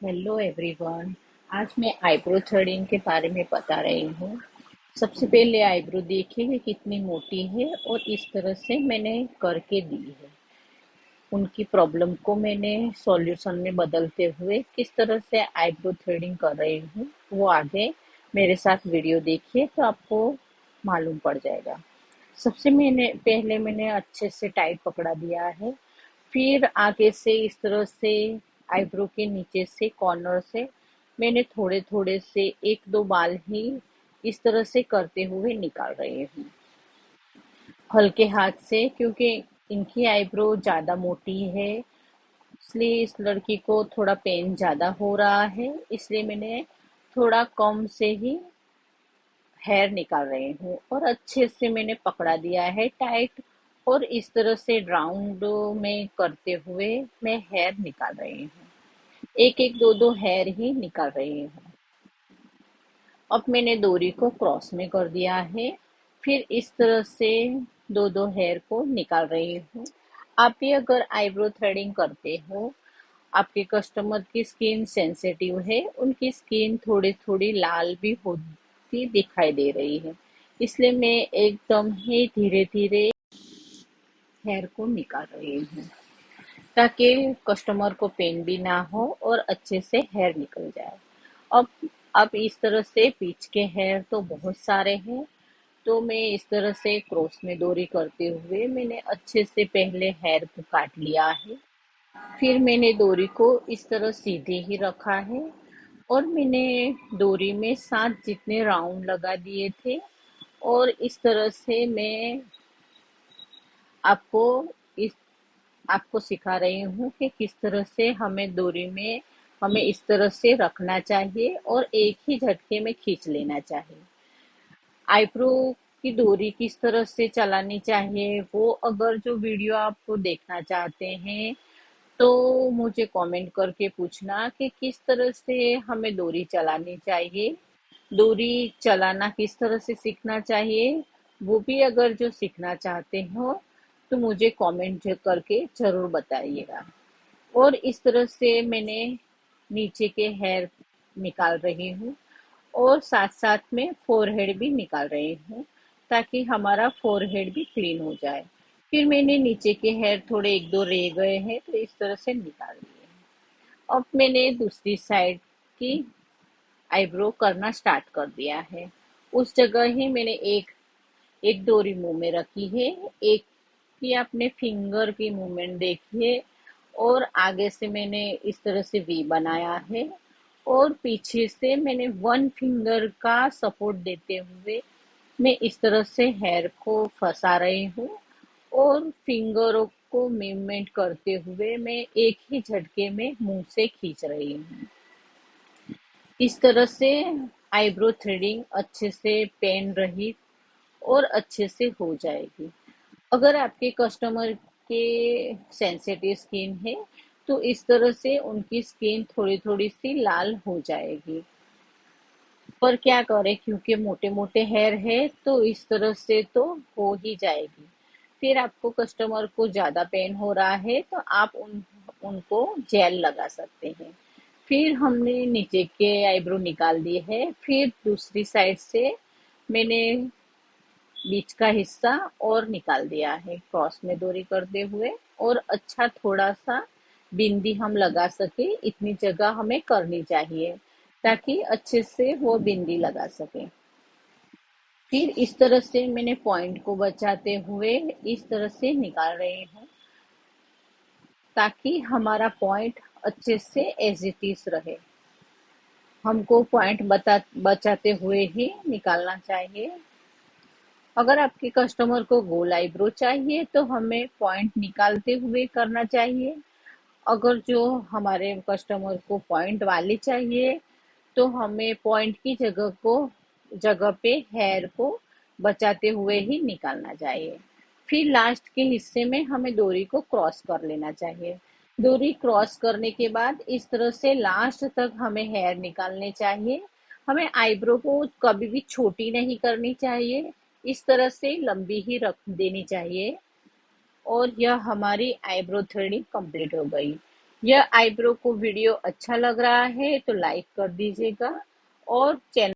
Hello everyone. आज मैं eyebrow threading के बारे में बता रही हूँ। सबसे पहले आईब्रो देखिए कि कितनी मोटी है और इस तरह से मैंने करके दी है। उनकी प्रॉब्लम को मैंने सॉल्यूशन में बदलते हुए किस तरह से आईब्रो थ्रेडिंग कर रही हूँ, वो आगे मेरे साथ वीडियो देखिए तो आपको मालूम पड़ जाएगा। सबसे मैंने अच्छे से टाइट पकड़ा दिया है। फिर आगे से इस तरह से आईब्रो के नीचे से कॉर्नर से मैंने थोड़े थोड़े से एक दो बाल ही इस तरह से करते हुए निकाल रही हूँ, हल्के हाथ से, क्योंकि इनकी आईब्रो ज़्यादा मोटी है। इसलिए इस लड़की को थोड़ा पेन ज़्यादा हो रहा है, इसलिए मैंने थोड़ा कम से ही हेयर निकाल रही हूँ और अच्छे से मैंने पकड़ा दिया है टाइट। और इस तरह से राउंड में करते हुए मैं हेयर निकाल रही हूँ। एक एक दो दो हेयर ही निकाल रही हूँ। अब मैंने डोरी को क्रॉस में कर दिया है। फिर इस तरह से दो दो हेयर को निकाल रही हूँ। आप भी अगर आईब्रो थ्रेडिंग करते हो, आपके कस्टमर की स्किन सेंसिटिव है, उनकी स्किन थोड़ी थोड़ी लाल भी होती दिखाई दे रही है, इसलिए मैं एकदम ही धीरे धीरे हेयर को निकाल रही हूँ ताकि कस्टमर को पेन भी ना हो और अच्छे से हेयर निकल जाए। अब अब इस तरह से पीछ के हेयर तो बहुत सारे हैं, तो मैं इस तरह से क्रॉस में डोरी करते हुए मैंने अच्छे से पहले हेयर को काट लिया है। फिर मैंने डोरी को इस तरह सीधे ही रखा है और मैंने डोरी में 7 जितने राउंड लगा दिए थे। और इस तरह से मैं आपको इस आपको सिखा रही हूँ कि किस तरह से हमें डोरी में हमें इस तरह से रखना चाहिए और एक ही झटके में खींच लेना चाहिए। आईब्रो की डोरी किस तरह से चलानी चाहिए, वो अगर जो वीडियो आप देखना चाहते हैं तो मुझे कमेंट करके पूछना कि किस तरह से हमें डोरी चलानी चाहिए। डोरी चलाना किस तरह से सीखना चाहिए, वो भी अगर जो सीखना चाहते हो तो मुझे कमेंट करके जरूर बताइएगा। और इस तरह से मैंने नीचे के हेयर निकाल रही हूँ और साथ साथ में फोरहेड भी निकाल रही हूँ ताकि हमारा फोरहेड भी क्लीन हो जाए। फिर मैंने नीचे के हेयर थोड़े एक दो रह गए हैं तो इस तरह से निकाल लिए। अब मैंने दूसरी साइड की आईब्रो करना स्टार्ट कर दिया है। उस जगह ही मैंने एक एक डोरी मुंह में रखी है। एक की आपने फिंगर की मूवमेंट देखिए। और आगे से मैंने इस तरह से वी बनाया है और पीछे से मैंने वन फिंगर का सपोर्ट देते हुए मैं इस तरह से हेयर को फंसा रही हूँ और फिंगरों को मूवमेंट करते हुए मैं एक ही झटके में मुंह से खींच रही हूँ। इस तरह से आईब्रो थ्रेडिंग अच्छे से पेन रहित और अच्छे से हो जाएगी। अगर आपके कस्टमर के सेंसिटिव स्किन है तो इस तरह से उनकी स्किन थोड़ी थोड़ी सी लाल हो जाएगी। पर क्या करें, क्योंकि मोटे मोटे हेयर है तो इस तरह से तो हो ही जाएगी। फिर आपको कस्टमर को ज्यादा पेन हो रहा है तो आप उनको जेल लगा सकते हैं। फिर हमने नीचे के आईब्रो निकाल दिए है। फिर दूसरी साइड से मैंने बीच का हिस्सा और निकाल दिया है क्रॉस में डोरी करते हुए। और अच्छा थोड़ा सा बिंदी हम लगा सके इतनी जगह हमें करनी चाहिए ताकि अच्छे से वो बिंदी लगा सके। फिर इस तरह से मैंने पॉइंट को बचाते हुए इस तरह से निकाल रही हूँ ताकि हमारा पॉइंट अच्छे से एज इट इज रहे। हमको पॉइंट बचाते हुए ही निकालना चाहिए। अगर आपके कस्टमर को गोल आईब्रो चाहिए तो हमें पॉइंट निकालते हुए करना चाहिए। अगर जो हमारे कस्टमर को पॉइंट वाली चाहिए तो हमें पॉइंट की जगह पे हेयर को बचाते हुए ही निकालना चाहिए। फिर लास्ट के हिस्से में हमें डोरी को क्रॉस कर लेना चाहिए। डोरी क्रॉस करने के बाद इस तरह से लास्ट तक हमें हेयर निकालने चाहिए। हमें आईब्रो को कभी भी छोटी नहीं करनी चाहिए, इस तरह से लंबी ही रख देनी चाहिए। और यह हमारी आईब्रो थ्रेडिंग कंप्लीट हो गई। यह आईब्रो को वीडियो अच्छा लग रहा है तो लाइक कर दीजिएगा और चैनल